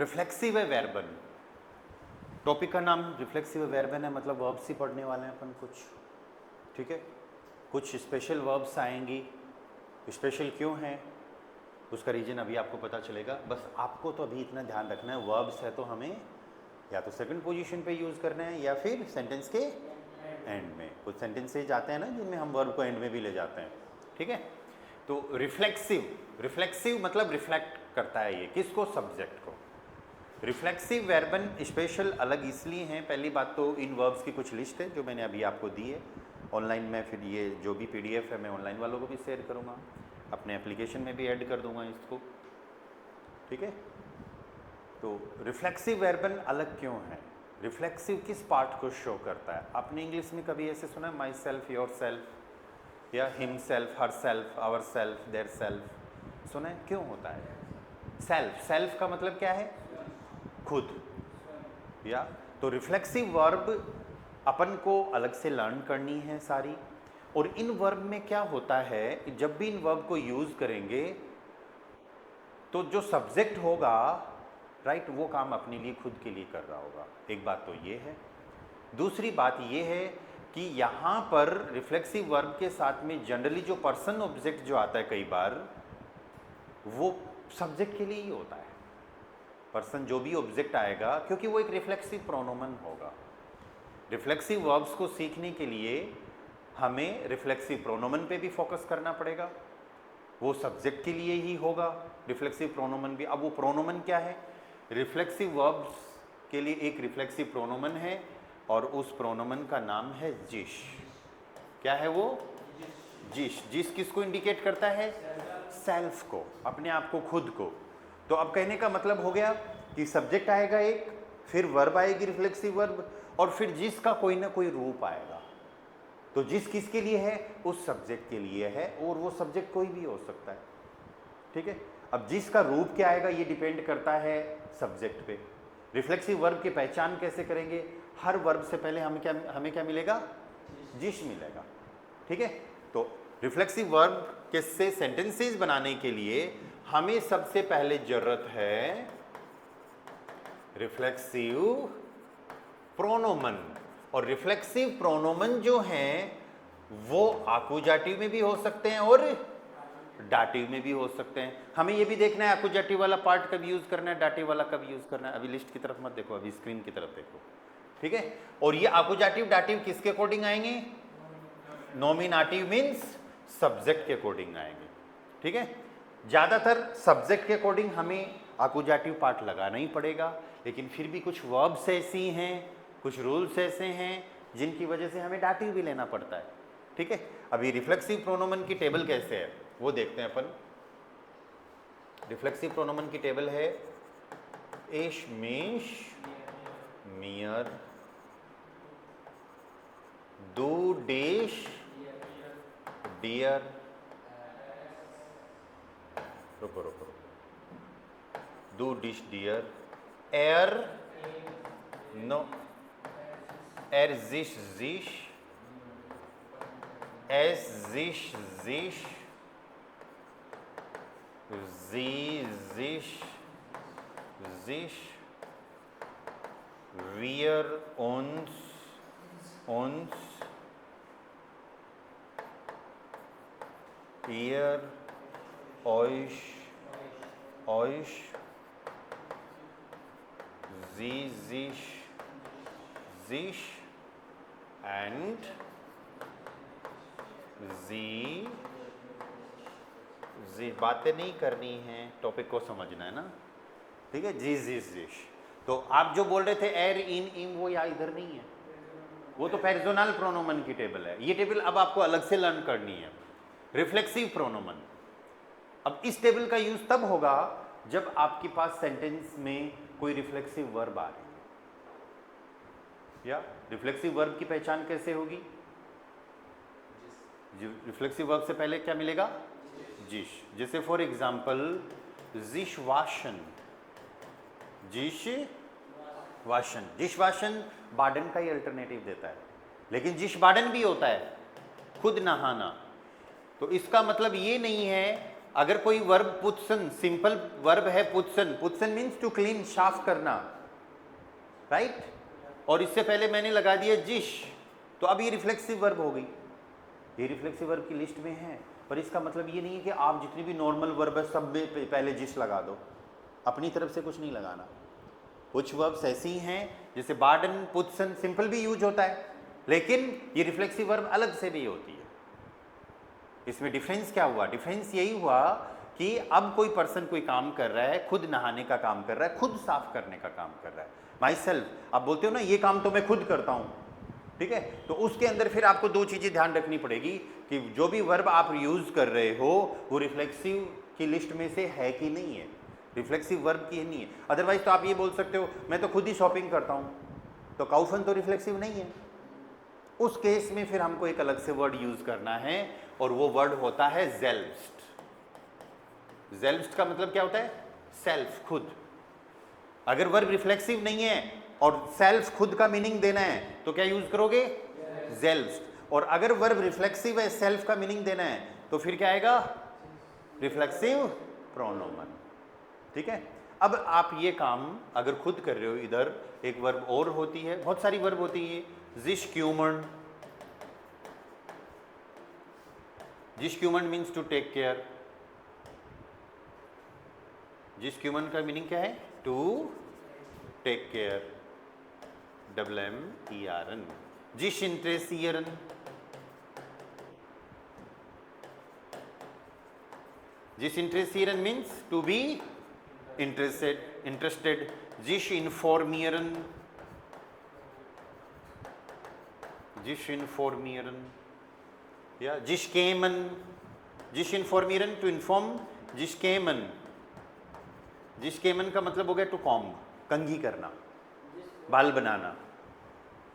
Reflexive वर्बन, topic का नाम reflexive वर्बन है, मतलब वर्ब्स ही पढ़ने वाले हैं अपन कुछ, ठीक है। कुछ स्पेशल वर्ब्स आएंगी, स्पेशल क्यों हैं उसका रीजन अभी आपको पता चलेगा। बस आपको तो अभी इतना ध्यान रखना है, वर्ब्स है तो हमें या तो सेकंड पोजीशन पे यूज़ करना है या फिर सेंटेंस के एंड में। कुछ सेंटेंसेज आते हैं ना जिनमें हम वर्ब को एंड में भी ले जाते हैं, ठीक है। तो रिफ्लेक्सिव, रिफ्लेक्सिव मतलब रिफ्लेक्ट करता है, ये किसको, सब्जेक्ट को। रिफ्लेक्सिव वर्बन स्पेशल अलग इसलिए हैं, पहली बात तो इन वर्ब्स की कुछ लिस्ट है जो मैंने अभी आपको दी है ऑनलाइन में, फिर ये जो भी PDF है मैं ऑनलाइन वालों को भी शेयर करूँगा, अपने एप्लीकेशन में भी ऐड कर दूँगा इसको, ठीक है। तो रिफ्लेक्सिव वर्बन अलग क्यों है, रिफ्लेक्सिव किस पार्ट को शो करता है। आपने इंग्लिश में कभी ऐसे सुना, माई सेल्फ, योर सेल्फ, या himself, herself, our self, their self, सुना है, क्यों होता है। सेल्फ, सेल्फ का मतलब क्या है, खुद, या तो रिफ्लेक्सिव वर्ब अपन को अलग से लर्न करनी है सारी। और इन वर्ब में क्या होता है, जब भी इन वर्ब को यूज करेंगे तो जो सब्जेक्ट होगा, राइट, वो काम अपने लिए खुद के लिए कर रहा होगा। एक बात तो ये है। दूसरी बात ये है कि यहाँ पर रिफ्लेक्सिव वर्ब के साथ में जनरली जो पर्सन ऑब्जेक्ट जो आता है कई बार, वो सब्जेक्ट के लिए ही होता है। पर्सन जो भी ऑब्जेक्ट आएगा, क्योंकि वो एक रिफ्लेक्सिव प्रोनोमन होगा। रिफ्लेक्सिव वर्ब्स को सीखने के लिए हमें रिफ्लेक्सिव प्रोनोमन पे भी फोकस करना पड़ेगा, वो सब्जेक्ट के लिए ही होगा रिफ्लेक्सिव प्रोनोमन भी। अब वो प्रोनोमन क्या है, रिफ्लेक्सिव वर्ब्स के लिए एक रिफ्लेक्सिव प्रोनोमन है और उस प्रोनोमन का नाम है जिश। क्या है वो, जिश। जिश किसको इंडिकेट करता है, सेल्फ को, अपने आप को, खुद को। तो अब कहने का मतलब हो गया कि सब्जेक्ट आएगा एक, फिर वर्ब आएगी रिफ्लेक्सिव वर्ब, और फिर जिस का कोई ना कोई रूप आएगा। तो जिस किसके लिए है, उस सब्जेक्ट के लिए है, और वो सब्जेक्ट कोई भी हो सकता है, ठीक है। अब जिसका रूप क्या आएगा ये डिपेंड करता है सब्जेक्ट पे। रिफ्लेक्सिव वर्ब की पहचान कैसे करेंगे, हर वर्ब से पहले हमें क्या मिलेगा, जिस मिलेगा, ठीक है। तो रिफ्लेक्सिव वर्ब के से सेंटेंसेस बनाने के लिए हमें सबसे पहले जरूरत है रिफ्लेक्सिव प्रोनोमन। और रिफ्लेक्सिव प्रोनोमन जो हैं वो आकुजाटिव में भी हो सकते हैं और डाटिव में भी हो सकते हैं। हमें ये भी देखना है आकुजाटिव वाला पार्ट कब यूज करना है, डाटिव वाला कब यूज करना है। अभी लिस्ट की तरफ मत देखो, अभी स्क्रीन की तरफ देखो, ठीक है। और ये आकुजाटिव डाटिव किसके अकॉर्डिंग आएंगे, नॉमिनेटिव मीन्स सब्जेक्ट के अकॉर्डिंग आएंगे, ठीक है। ज़्यादातर सब्जेक्ट के अकॉर्डिंग हमें आकुजाटिव पार्ट लगाना ही पड़ेगा, लेकिन फिर भी कुछ वर्ब्स ऐसी हैं, कुछ रूल्स ऐसे हैं जिनकी वजह से हमें डाटिव भी लेना पड़ता है, ठीक है। अभी रिफ्लेक्सिव प्रोनोमन की टेबल कैसे है वो देखते हैं अपन। रिफ्लेक्सिव प्रोनोमन की टेबल है इश, मिश, मियर, दू, डिश, डियर, रुको रुको रुको, दू, डिश, डियर, एर, नो, एर, जिश, जिश, एस, जिश, जिश, जी, जिश, जिश, वियर, uns, uns, ईयर, euch, euch, sie, sich, sich, and sie, जी। बातें नहीं करनी है, टॉपिक को समझना है ना, ठीक है। जी, जी, जिश। तो आप जो बोल रहे थे एर, इन, इम, वो यहाँ इधर नहीं है, वो तो पर्सनल प्रोनोमन की टेबल है। ये टेबल अब आपको अलग से लर्न करनी है, रिफ्लेक्सिव प्रोनोमन। अब इस टेबल का यूज तब होगा जब आपके पास सेंटेंस में कोई रिफ्लेक्सिव वर्ब आ रही है। या रिफ्लेक्सिव वर्ब की पहचान कैसे होगी, रिफ्लेक्सिव वर्ब से पहले क्या मिलेगा, जिश। जैसे फॉर एग्जाम्पल जिश वाशन, जिश वाशन, जिश वाशन बाडन का ही अल्टरनेटिव देता है, लेकिन जिश बाडन भी होता है खुद नहाना। तो इसका मतलब ये नहीं है अगर कोई वर्ब पुत्सन, सिंपल वर्ब है पुत्सन, पुत्सन मीन्स टू क्लीन, साफ करना, राइट, और इससे पहले मैंने लगा दिया जिश, तो अब ये रिफ्लेक्सिव वर्ब हो गई, ये रिफ्लेक्सिव वर्ब की लिस्ट में है। पर इसका मतलब ये नहीं है कि आप जितनी भी नॉर्मल वर्ब है सब में पहले जिश लगा दो, अपनी तरफ से कुछ नहीं लगाना। कुछ वर्ब्स ऐसी हैं जैसे बार्डन, पुत्सन, सिंपल भी यूज होता है, लेकिन ये रिफ्लेक्सिव वर्ब अलग से भी होती है। इसमें डिफरेंस क्या हुआ? डिफरेंस यही हुआ कि अब कोई पर्सन कोई काम कर रहा है, खुद नहाने का काम कर रहा है, खुद साफ करने का काम कर रहा है, माई सेल्फ। आप बोलते हो ना ये काम तो मैं खुद करता हूँ, ठीक है, तो उसके अंदर फिर आपको दो चीज़ें ध्यान रखनी पड़ेगी कि जो भी वर्ब आप यूज़ कर रहे हो वो रिफ्लेक्सिव की लिस्ट में से है कि नहीं है, रिफ्लेक्सिव वर्ब की नहीं है। अदरवाइज तो आप ये बोल सकते हो मैं तो खुद ही शॉपिंग करता हूँ, तो काउफन तो रिफ्लेक्सिव नहीं है। उस केस में फिर हमको एक अलग से वर्ड यूज़ करना है और वो वर्ड होता है ज़ेल्फ्स्ट। ज़ेल्फ्स्ट का मतलब क्या होता है? सेल्फ, खुद। अगर वर्ब रिफ्लेक्सिव नहीं है और सेल्फ, खुद का मीनिंग देना है तो क्या यूज करोगे? ज़ेल्फ्स्ट। और अगर वर्ब रिफ्लेक्सिव है, सेल्फ का मीनिंग देना है तो फिर क्या आएगा? रिफ्लेक्सिव प्रोनोमन, ठीक है। अब आप ये काम अगर खुद कर रहे हो, इधर एक वर्ब और होती है, बहुत सारी वर्ब होती है, जिश क्यूमन। जिश क्यूमन मीन्स टू टेक केयर। जिश क्यूमन का मीनिंग क्या है? To take care, WMERN। जिश इंटरेसियरन, जिश इंटरेसियरन मीन्स टू बी इंटरेस्टेड। जिश इन्फॉर्मियरन, जिश इन्फॉर्मियरन या जिश केमन। जिश इन्फॉर्मियरन टू इन्फॉर्म, जिश केमन, जिश केमन का मतलब हो गया टू कॉम्ब, कंघी करना, बाल बनाना,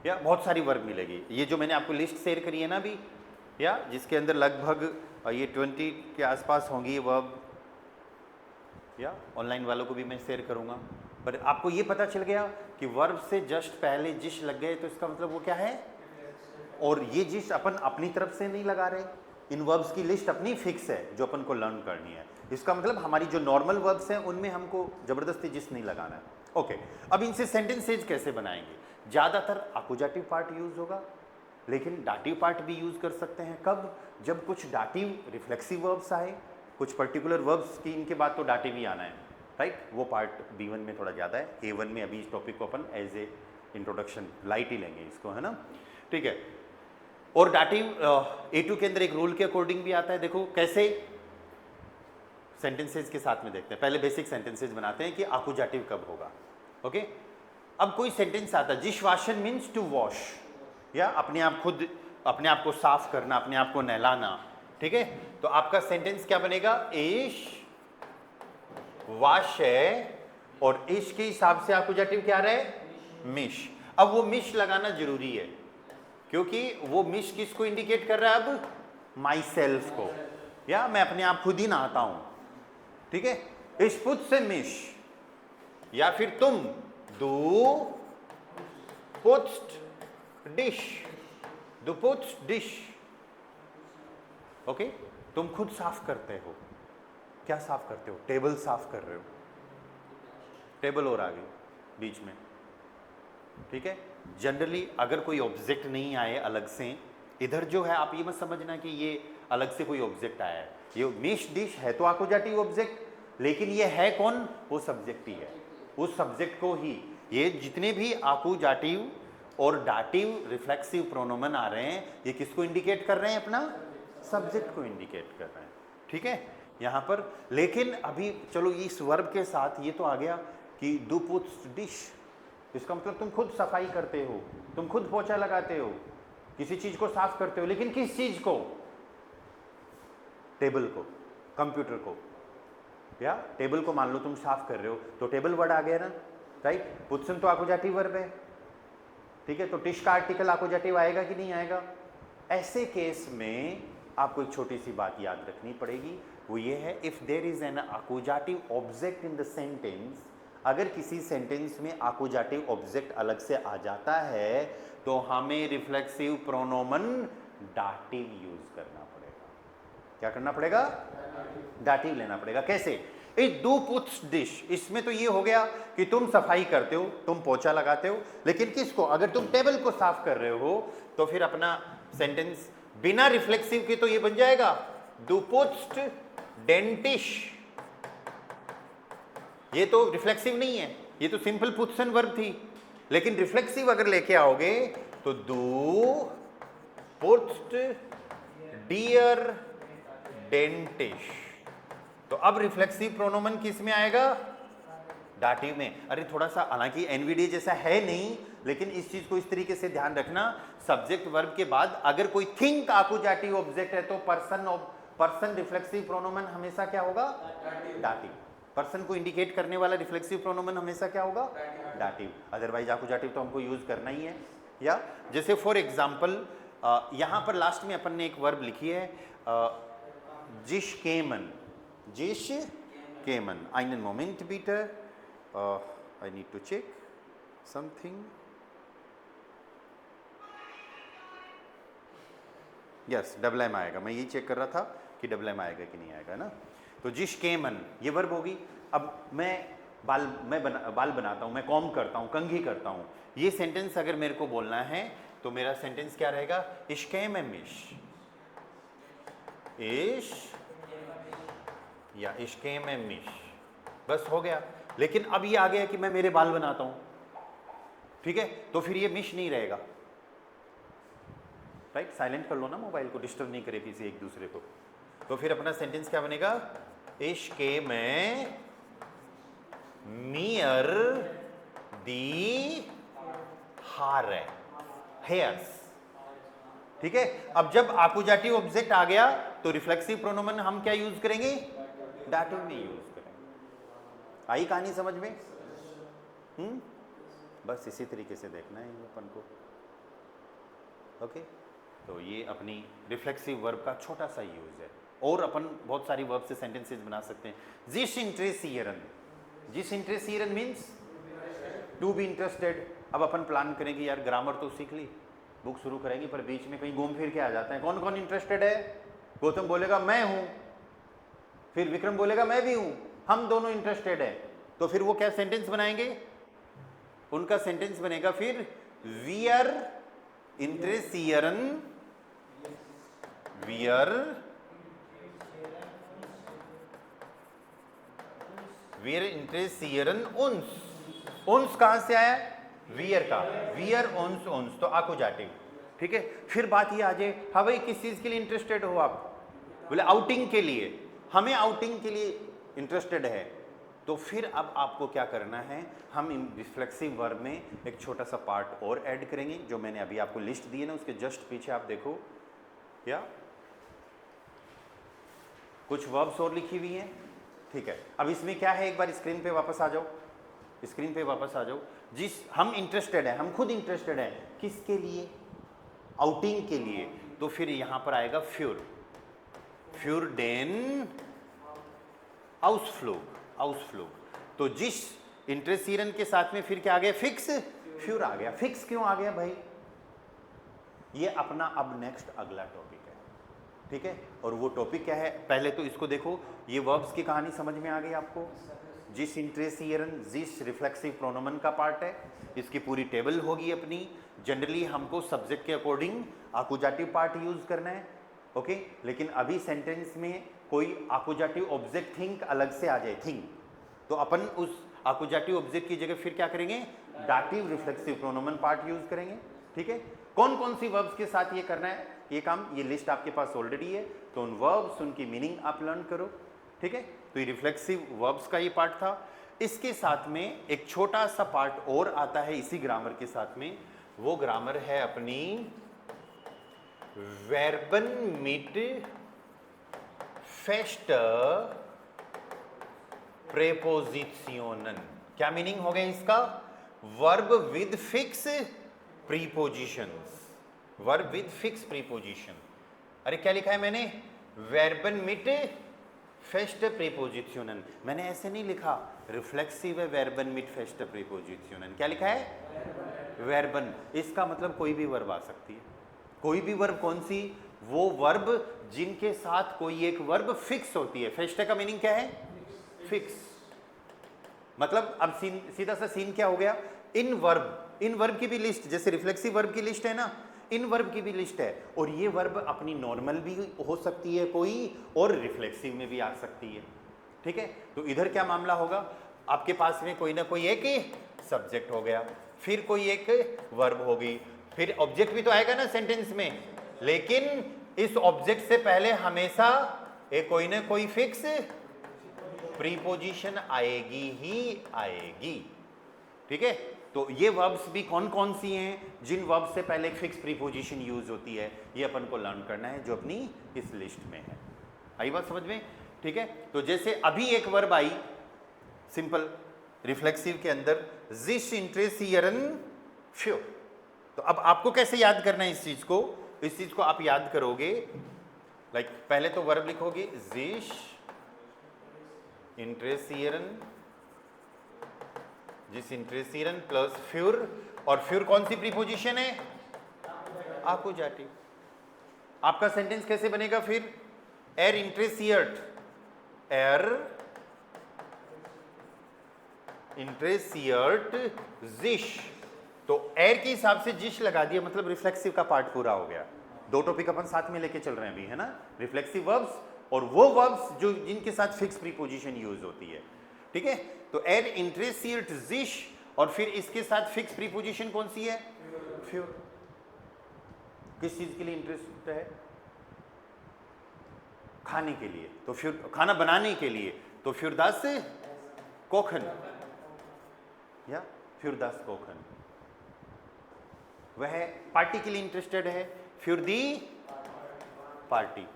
या बहुत सारी वर्ब मिलेगी। ये जो मैंने आपको लिस्ट शेयर करी है ना अभी, या जिसके अंदर लगभग ये 20 के आसपास होंगी ये वर्ब, या ऑनलाइन वालों को भी मैं शेयर करूंगा। पर आपको ये पता चल गया कि वर्ब से जस्ट पहले जिश लग गए तो इसका मतलब वो क्या है? और ये जिश अपन अपनी तरफ से नहीं लगा रहे, इन वर्ब्स की लिस्ट अपनी फिक्स है जो अपन को लर्न करनी है। इसका मतलब हमारी जो नॉर्मल वर्ब्स हैं उनमें हमको जबरदस्ती जिश नहीं लगाना है। ओके, अब इनसे सेंटेंसेज कैसे बनाएंगे? ज़्यादातर अकुजाटिव पार्ट यूज होगा, लेकिन डाटिव पार्ट भी यूज कर सकते हैं। कब? जब कुछ डाटिव रिफ्लेक्सिव वर्ब्स आए, कुछ पर्टिकुलर वर्ब्स की इनके बाद तो डाटिव ही आना है, राइट। वो पार्ट B1 में थोड़ा ज़्यादा है, A1 में अभी इस टॉपिक को अपन एज ए इंट्रोडक्शन लाइट ही लेंगे इसको, है ना, ठीक है। और डाटिव A2 के अंदर एक रूल के अकॉर्डिंग भी आता है। देखो कैसे, सेंटेंसेज के साथ में देखते हैं। पहले बेसिक सेंटेंसेज बनाते हैं कि आकुजाटिव कब होगा। ओके, अब कोई सेंटेंस आता है, dish washing means to wash, या अपने आप खुद अपने आप को साफ करना, अपने आप को नहलाना, ठीक है। तो आपका सेंटेंस क्या बनेगा? इश वाश है, और इश के हिसाब से आकुजाटिव क्या रहे? मिश। अब वो मिश लगाना जरूरी है, क्योंकि वो मिश किसको इंडिकेट कर रहा है? अब माई सेल्फ को, या मैं अपने आप खुद ही नहाता हूं, ठीक है। इस पुट से मिश, या फिर तुम दो पुट्स डिश, दो पुट्स डिश, ओके। तुम खुद साफ करते हो, क्या साफ करते हो? टेबल साफ कर रहे हो, टेबल और आ गई बीच में, ठीक है। जनरली अगर कोई ऑब्जेक्ट नहीं आए अलग से, इधर जो है आप ये मत समझना कि ये अलग से कोई ऑब्जेक्ट आया है। ये मिश डिश है तो आकुजाटिव ऑब्जेक्ट, लेकिन ये है कौन? वो सब्जेक्ट ही है, उस सब्जेक्ट को ही। ये जितने भी आकुजाटिव और डाटिव रिफ्लेक्सिव प्रोनोमन आ रहे हैं, ये किसको इंडिकेट कर रहे हैं? अपना सब्जेक्ट को इंडिकेट कर रहे हैं, ठीक है यहाँ पर। लेकिन अभी चलो इस वर्ब के साथ ये तो आ गया कि दो पुट्स डिश, इसका मतलब तुम खुद सफाई करते हो, तुम खुद पोछा लगाते हो, किसी चीज को साफ करते हो, लेकिन किस चीज को? टेबल को, कंप्यूटर को, या टेबल को मान लो तुम साफ कर रहे हो, तो टेबल वर्ड आ गया ना, राइट। पुत्सन तो आकुजाटिव वर्ब है, ठीक है, तो टिश का आर्टिकल आकुजाटिव आएगा कि नहीं आएगा? ऐसे केस में आपको एक छोटी सी बात याद रखनी पड़ेगी, वो ये है, if there is an accusative object in the sentence, अगर किसी सेंटेंस में आकुजाटिव ऑब्जेक्ट अलग से आ जाता है तो हमें रिफ्लेक्सिव प्रोनोमन डाटिव यूज करना पड़ेगा। क्या करना पड़ेगा? दाटिव लेना पड़ेगा। कैसे? ए डू पुट्स डिश, इसमें तो ये हो गया कि तुम सफाई करते हो, तुम पोछा लगाते हो, लेकिन किसको? अगर तुम टेबल को साफ कर रहे हो तो फिर अपना सेंटेंस बिना रिफ्लेक्सिव के तो ये बन जाएगा डू पुट्स डेंटिश। ये तो रिफ्लेक्सिव नहीं है, ये तो सिंपल पुट्सन वर्ब थी, लेकिन रिफ्लेक्सिव अगर लेके आओगे तो डू पुट्स डियर डेंटिश। तो अब रिफ्लेक्सिव प्रोनोमन किस में आएगा? दाटिव में। अरे थोड़ा सा, हालांकि एनवीडी जैसा है नहीं, लेकिन इस चीज को इस तरीके से ध्यान रखना, सब्जेक्ट वर्ब के बाद अगर कोई थिंक आकुजाटिव ऑब्जेक्ट है तो पर्सन रिफ्लेक्सिव प्रोनोमन हमेशा क्या होगा? दाटिव। पर्सन को इंडिकेट करने वाला रिफ्लेक्सिव प्रोनोमन हमेशा क्या होगा? दाटिव। अदरवाइज आकुजाटिव तो हमको यूज करना ही है। या जैसे फॉर एग्जाम्पल यहां पर लास्ट में अपन ने एक वर्ब लिखी है जिश केमन, जिश केमन। einen Moment bitte, I need to check something. Yes, double M आएगा। मैं यही चेक कर रहा था कि डबल एम आएगा कि नहीं आएगा ना। तो जिश केमन ये वर्ब होगी। अब मैं बाल बनाता हूं, मैं कॉम करता हूं, कंघी करता हूं। ये सेंटेंस अगर मेरे को बोलना है तो मेरा सेंटेंस क्या रहेगा? इश्केमिश, इश या इश्केमिश, बस हो गया। लेकिन अब ये आ गया कि मैं मेरे बाल बनाता हूं, ठीक है, तो फिर ये मिश नहीं रहेगा। राइट, साइलेंट कर लो ना मोबाइल को, डिस्टर्ब नहीं करे किसी एक दूसरे को। तो फिर अपना सेंटेंस क्या बनेगा? इश्के में मियर दी हार है, हेयर्स, ठीक है। अब जब आकुजाटिव ऑब्जेक्ट आ गया तो रिफ्लेक्सिव प्रोनोमन हम क्या यूज करेंगे? दाटिव में यूज करेंगे। आई कहानी समझ में? बस इसी तरीके से देखना है अपन को। ओके, तो ये अपनी रिफ्लेक्सिव वर्ब का छोटा सा यूज है। और अपन बहुत सारी वर्ब से सेंटेंसेस बना सकते हैं। जिस इंटरेस्टियरन, जिस इंटरेस्टियरन मीन्स टू बी इंटरेस्टेड। अब अपन प्लान करेंगे यार ग्रामर तो सीख ली, बुक शुरू करेंगे, पर बीच में कहीं घूम फिर के आ जाते हैं। कौन कौन इंटरेस्टेड है? गौतम बोलेगा मैं हूं, फिर विक्रम बोलेगा मैं भी हूं, हम दोनों इंटरेस्टेड है। तो फिर वो क्या सेंटेंस बनाएंगे? उनका सेंटेंस बनेगा फिर वी आर इंटरेस्टियरन, वी आर इंटरेस्टियरन उन्स। उन्स कहां से आया? वियर का, वियर उन्स, उन्स तो आकुजाटिव, ठीक है। फिर बात ये आ जाए, हाँ भाई किस चीज के लिए इंटरेस्टेड हो आप? बोले आउटिंग के लिए, हमें आउटिंग के लिए इंटरेस्टेड है। तो फिर अब आपको क्या करना है? हम इन रिफ्लेक्सिव वर्ब में एक छोटा सा पार्ट और ऐड करेंगे, जो मैंने अभी आपको लिस्ट दी है ना, उसके जस्ट पीछे आप देखो, या कुछ वर्ब्स और लिखी हुई हैं, ठीक है। अब इसमें क्या है, एक बार स्क्रीन पे वापस आ जाओ, स्क्रीन पे वापस आ जाओ। जिस हम इंटरेस्टेड है, हम खुद इंटरेस्टेड है, किसके लिए? आउटिंग के लिए। तो फिर यहां पर आएगा फ्यूर, फ्यूर डेन आउसफ्लूग, आउसफ्लूग। तो जिस इंटरेस्टियरन के साथ में फिर क्या आ गया? फिक्स, फ्यूर आ गया। फिक्स क्यों आ गया भाई? ये अपना अब नेक्स्ट अगला टॉपिक है, ठीक है। और वो टॉपिक क्या है? पहले तो इसको देखो, ये वर्ब्स की कहानी समझ में आ गई आपको। जिस इंटरेस्टियरन, जिस रिफ्लेक्सिव प्रोनोमन का पार्ट है, इसकी पूरी टेबल होगी अपनी। जनरली हमको सब्जेक्ट के अकॉर्डिंग आकुजाटिव पार्ट यूज करना है, ओके। लेकिन अभी सेंटेंस में कोई आकुजाटिव ऑब्जेक्ट थिंक अलग से आ जाए, थिंक, तो अपन उस आकुजाटिव ऑब्जेक्ट की जगह फिर क्या करेंगे? दाटिव रिफ्लेक्सिव प्रोनोमन पार्ट यूज करेंगे, ठीक है। कौन कौन सी वर्ब्स के साथ ये करना है ये काम? ये लिस्ट आपके पास ऑलरेडी है, तो उन वर्ब्स, उनकी मीनिंग आप लर्न करो, ठीक है। तो ये रिफ्लेक्सिव वर्ब्स का ये पार्ट था। इसके साथ में एक छोटा सा पार्ट और आता है इसी ग्रामर के साथ में, वो ग्रामर है अपनी वर्बन मिट फेस्टर प्रेपोजिशनन। क्या मीनिंग हो गया इसका? Verb with fix prepositions, verb with fix preposition. अरे क्या लिखा है मैंने? वर्बन मिट फेस्ट प्रीपोजिशनन। मैंने ऐसे नहीं लिखा रिफ्लेक्सिव है वर्बन मिट फेस्ट प्रीपोजिशनन। क्या लिखा है? वर्बन। इसका मतलब कोई भी वर्ब आ सकती है। कोई भी वर्ब कौन सी? वो वर्ब जिनके साथ कोई एक वर्ब फिक्स होती है। फेस्टे का मीनिंग क्या है? फिक्स। मतलब अब सीधा सा सीन क्या हो गया, इन वर्ब की भी लिस्ट, जैसे रिफ्लेक्सिव वर्ब की लिस्ट है ना, इन वर्ब की भी लिस्ट है, और ये वर्ब अपनी नॉर्मल भी हो सकती है कोई, और रिफ्लेक्सिव में भी आ सकती है। ठीक है, तो इधर क्या मामला होगा, आपके पास में कोई ना कोई एक सब्जेक्ट हो गया, फिर कोई एक वर्ब होगी, फिर ऑब्जेक्ट भी तो आएगा ना सेंटेंस में, लेकिन इस ऑब्जेक्ट से पहले हमेशा एक कोई ना कोई फिक्स प्रीपोजिशन आएगी ही आएगी। ठीक है, तो ये वर्ब्स भी कौन कौन सी हैं जिन वर्ब्स से पहले एक फिक्स प्रीपोजिशन यूज होती है, ये अपन को लर्न करना है, जो अपनी इस लिस्ट में है। आई बात समझ में? ठीक है, तो जैसे अभी एक वर्ब आई सिंपल रिफ्लेक्सिव के अंदर, जिस इंटरेसियरन फ्यो, तो अब आपको कैसे याद करना है इस चीज को? इस चीज को आप याद करोगे लाइक पहले तो वर्ब लिखोगे जिस इंटरेसियरन, जिस इंटरेसियरन प्लस फ्यूर, और फ्यूर कौन सी प्रीपोजिशन है? आकुजाटिव। आपका सेंटेंस कैसे बनेगा फिर? एर इंटरेसियर्ट, एर इंटरेसियर्ट जिश, तो एर के हिसाब से जिश लगा दिया, मतलब रिफ्लेक्सिव का पार्ट पूरा हो गया। दो टॉपिक अपन साथ में लेके चल रहे हैं अभी, है ना, रिफ्लेक्सिव वर्ब्स और वो वर्ब्स जो जिनके साथ फिक्स प्रीपोजिशन यूज होती है। ठीक है, तो एर इंटरेसियर्ट जिश, और फिर इसके साथ फिक्स प्रीपोजिशन कौन सी है? फ्यूर। किस चीज के लिए इंटरेस्ट है? खाने के लिए, तो फ्यूर खाना बनाने के लिए, तो फ्यूरदास कोखन या फ्यूरदास कोखन। वह पार्टी के लिए इंटरेस्टेड है, फ्यूर दी पार्टी।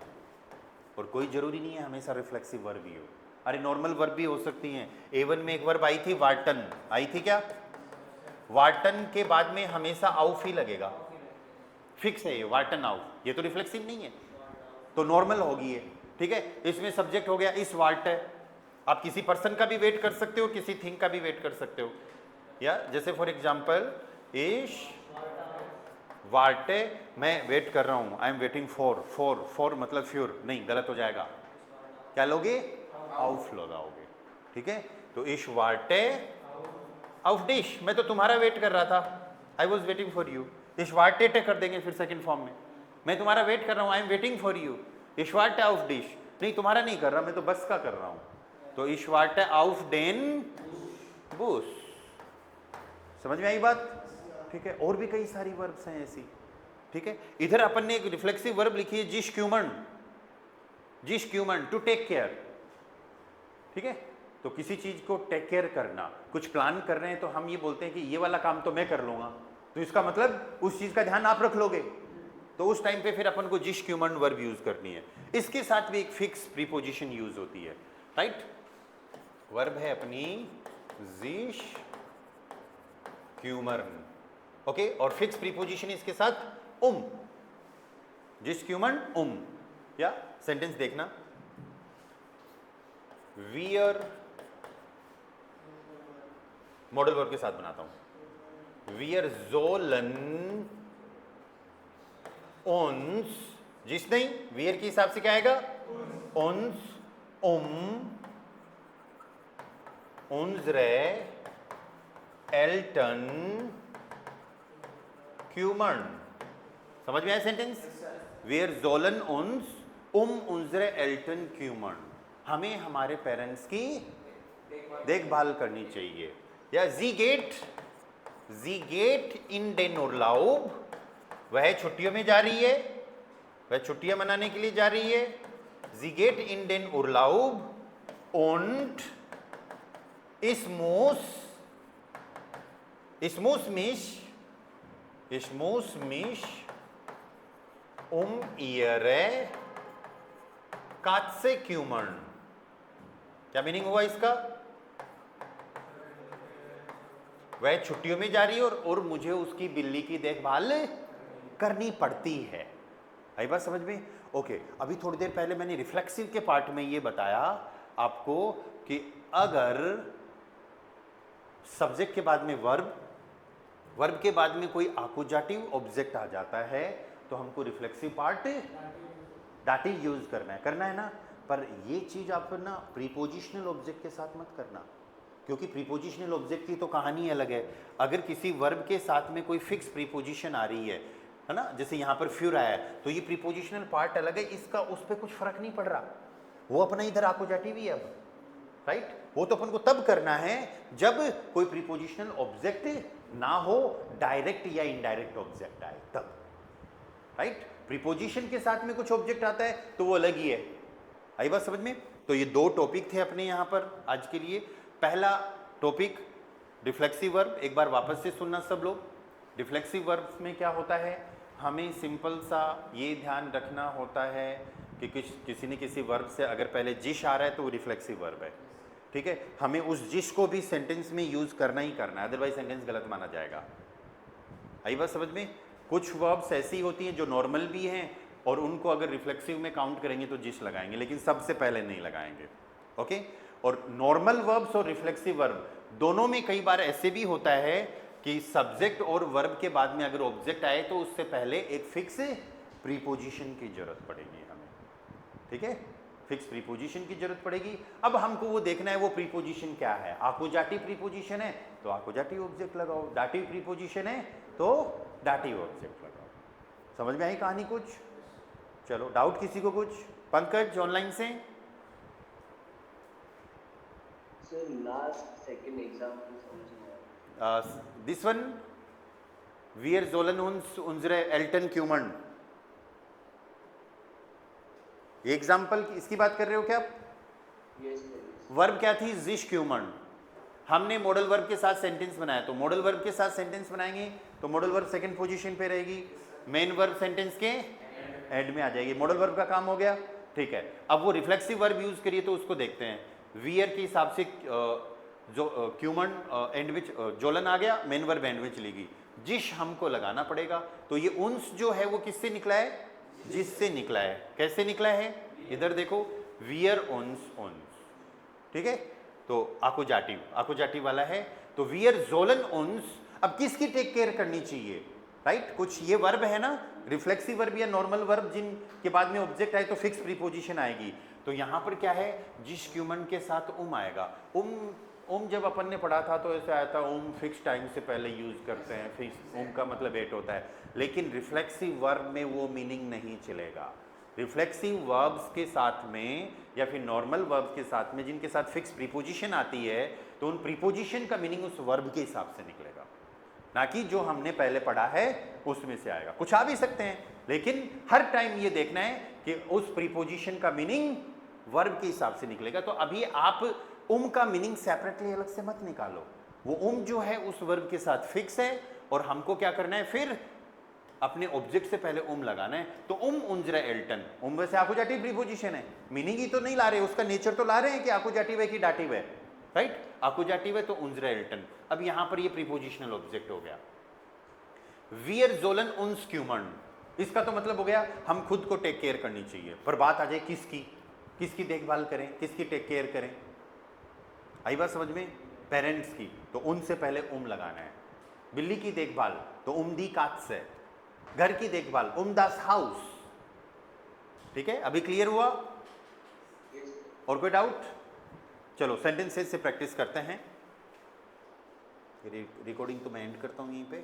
और कोई जरूरी नहीं है हमेशा रिफ्लेक्सिव वर्ब ही हो, अरे नॉर्मल वर्ब भी हो सकती हैं। A1 में एक वर्ब आई थी वार्टन, आई थी क्या? वार्टन के बाद में हमेशा आउफ ही लगेगा, फिक्स है ये वार्टन आउफ, ये तो रिफ्लेक्सिव नहीं है, तो नॉर्मल होगी ये। ठीक है, इसमें सब्जेक्ट हो गया इस वार्ट है, आप किसी पर्सन का भी वेट कर सकते हो, किसी थिंग का भी वेट कर सकते हो, या जैसे फॉर एग्जाम्पल इश वार्टे, मैं वेट कर रहा हूं, आई एम वेटिंग फॉर मतलब फ्यूर नहीं, गलत हो जाएगा, क्या लोगे? आउफ लगाओगे। ठीक है, तो इश वार्टे आउफ डिश, मैं तो तुम्हारा वेट कर रहा था, I was waiting for you. इश वार्टे कर देंगे फिर सेकंड फॉर्म में, मैं तुम्हारा वेट कर रहा हूं, I am waiting for you. इश वार्टे आउफ डिश, नहीं तुम्हारा नहीं कर रहा, मैं तो बस का कर रहा हूं, तो इश वार्टे आउफ डेन बुश। समझ में आई बात? ठीक है, और भी कई सारी वर्ब्स हैं ऐसी। ठीक है, इधर अपन ने एक रिफ्लेक्सिव वर्ब लिखी है जिश क्यूमन, टू टेक केयर। ठीक है, तो किसी चीज को टेक केयर करना, कुछ प्लान कर रहे हैं तो हम ये बोलते हैं कि ये वाला काम तो मैं कर लूंगा, तो इसका मतलब उस चीज का ध्यान आप रख लोगे, तो उस टाइम पे फिर अपन को जिश क्यूमन वर्ब यूज करनी है। इसके साथ भी एक फिक्स प्रीपोजिशन यूज होती है, राइट? वर्ब है अपनी जिश क्यूमर्न, ओके, और फिक्स प्रीपोजिशन इसके साथ जिश क्यूमन या सेंटेंस देखना, वियर, मॉडल वर्ब के साथ बनाता हूं, वियर जोलन ओन्स, जिस नहीं, वियर के हिसाब से क्या आएगा? ओन्स उन्जरे एल्टन क्यूमन। समझ में आया सेंटेंस? वेयर जोलन उन्स उन्जरे एल्टन क्यूमन, हमें हमारे पेरेंट्स की देखभाल करनी चाहिए। या जीगेट इन डेन उर्लाउब, वह छुट्टियों में जा रही है, वह छुट्टियां मनाने के लिए जा रही है। जीगेट इन Dane उर्लाउब und ich muss mich ihre Katze kümmern। क्या मीनिंग हुआ इसका? वह छुट्टियों में जा रही है और मुझे उसकी बिल्ली की देखभाल करनी पड़ती है। आई बात समझ में? ओके, अभी थोड़ी देर पहले मैंने रिफ्लेक्सिव के पार्ट में ये बताया आपको कि अगर सब्जेक्ट के बाद में वर्ब के बाद में कोई आकुजाटिव ऑब्जेक्ट आ जाता है तो हमको रिफ्लेक्सिव पार्ट दाटिव यूज करना है ना, पर ये चीज आप ना प्रीपोजिशनल ऑब्जेक्ट के साथ मत करना, क्योंकि प्रीपोजिशनल ऑब्जेक्ट की तो कहानी अलग है। अगर किसी वर्ब के साथ में कोई फिक्स प्रीपोजिशन आ रही है ना, जैसे यहाँ पर फ्यूर आया है, तो ये प्रीपोजिशनल पार्ट अलग है, इसका उस पर कुछ फर्क नहीं पड़ रहा, वो अपना इधर आकोजाटिव ही है अब, राइट। वो तो अपन को तब करना है जब कोई प्रीपोजिशनल ऑब्जेक्ट ना हो, डायरेक्ट या इनडायरेक्ट ऑब्जेक्ट आए तब, राइट। प्रीपोजिशन के साथ में कुछ ऑब्जेक्ट आता है तो वो अलग ही है। आई बात समझ में? तो ये दो टॉपिक थे अपने यहाँ पर आज के लिए। पहला टॉपिक रिफ्लेक्सिव वर्ब, एक बार वापस से सुनना सब लोग। रिफ्लेक्सिव वर्ब में क्या होता है, हमें सिंपल सा ये ध्यान रखना होता है कि किसी न किसी वर्ब से अगर पहले जिश आ रहा है तो वो रिफ्लेक्सिव वर्ब है, ठीक है। हमें उस जिश को भी सेंटेंस में यूज करना ही करना है, अदरवाइज सेंटेंस गलत माना जाएगा। आई बात समझ में? कुछ वर्ब्स ऐसी होती हैं जो नॉर्मल भी हैं और उनको अगर रिफ्लेक्सिव में काउंट करेंगे तो जिश लगाएंगे, लेकिन सबसे पहले नहीं लगाएंगे, ओके। और नॉर्मल वर्ब्स और रिफ्लेक्सिव वर्ब दोनों में कई बार ऐसे भी होता है कि सब्जेक्ट और वर्ब के बाद में अगर ऑब्जेक्ट आए तो उससे पहले एक फिक्स प्रीपोजिशन की जरूरत पड़ेगी हमें, ठीक है। फिक्स प्रीपोजिशन की जरूरत पड़ेगी। अब हमको वो देखना है वो प्रीपोजिशन क्या है। आकोजाटिव प्रीपोजिशन है तो आकोजाटिव ऑब्जेक्ट लगाओ, दाटिव प्रीपोजिशन है तो दाटिव ऑब्जेक्ट लगाओ। समझ में आई कहानी कुछ? चलो, डाउट किसी को कुछ? पंकज ऑनलाइन से? सर लास्ट सेकंड एग्जांपल समझ में आया। This one, wir sollen uns unsere Eltern kümmern। ये एग्जाम्पल इसकी बात कर रहे हो क्या आप? यस। वर्ब क्या थी? जिश क्यूमन। हमने मॉडल वर्ब के साथ सेंटेंस बनाया, तो मॉडल वर्ब के साथ सेंटेंस बनाएंगे तो मॉडल वर्ब सेकंड पोजीशन पे रहेगी, मेन वर्ब सेंटेंस के एंड में आ जाएगी। मॉडल वर्ब का काम हो गया, ठीक है। अब वो रिफ्लेक्सिव वर्ब यूज करिए तो उसको देखते हैं। वियर के हिसाब से जो क्यूमन एंड विच जोलन आ गया, मेन वर्ब एंड विच लेगी। जिश हमको लगाना पड़ेगा, तो ये उन्स जो है वो किससे निकला है? जिससे निकला है। कैसे निकला है? इधर देखो, वियर उन्स उन्स, ठीक है। तो आकोजाटिव वाला है, तो वियर जोलन उन्स। अब किसकी टेक केयर करनी चाहिए, राइट। कुछ ये वर्ब है ना, रिफ्लेक्सिव वर्ब या नॉर्मल वर्ब जिनके बाद में ऑब्जेक्ट आए तो फिक्स प्रीपोजिशन आएगी। तो यहाँ पर क्या है, जिस क्यूमन के साथ आएगा। जब अपन ने पढ़ा था तो ऐसे आया था, फिक्स टाइम से पहले यूज करते हैं, फिक्स का मतलब 8 होता है। लेकिन रिफ्लेक्सिव वर्ब में वो मीनिंग नहीं चलेगा। रिफ्लेक्सिव वर्ब्स के साथ में या फिर नॉर्मल वर्ब्स के साथ में जिनके साथ फिक्स प्रीपोजिशन आती है, तो उन प्रीपोजिशन का मीनिंग उस वर्ब के हिसाब से निकलेगा, ना कि जो हमने पहले पढ़ा है उसमें से आएगा। कुछ आ भी सकते हैं, लेकिन हर टाइम ये देखना है कि उस प्रीपोजिशन का मीनिंग वर्ब के हिसाब से निकलेगा। तो अभी आप का मीनिंग सेपरेटली अलग से मत निकालो, वो जो है उस वर्ब के साथ फिक्स है और हमको क्या करना है, फिर अपने ऑब्जेक्ट से पहले लगाना है। तो उन्जरे एल्टन, वैसे आकोजाटिव प्रीपोजिशन है, मीनिंग ही तो नहीं ला रहे, उसका नेचर तो ला रहे हैं कि आकोजाटिव है कि डाटिव है, राइट। आकोजाटिव है तो उन्जरे एल्टन। अब यहां पर ये प्रीपोजिशनल ऑब्जेक्ट हो गया। वियर जोलन उन्स क्यूमन, इसका तो मतलब हो गया हम खुद को टेक केयर करनी चाहिए। पर बात आ जाए किसकी देखभाल करें, किसकी टेक केयर करें? आई बात समझ में? पेरेंट्स की, तो उनसे पहले लगाना है। बिल्ली की देखभाल तो दी काट्स है। घर की देखभाल दास हाउस, ठीक है। अभी क्लियर हुआ? और कोई डाउट? चलो सेंटेंसेस से प्रैक्टिस करते हैं। रिकॉर्डिंग तो मैं एंड करता हूं यहीं पे।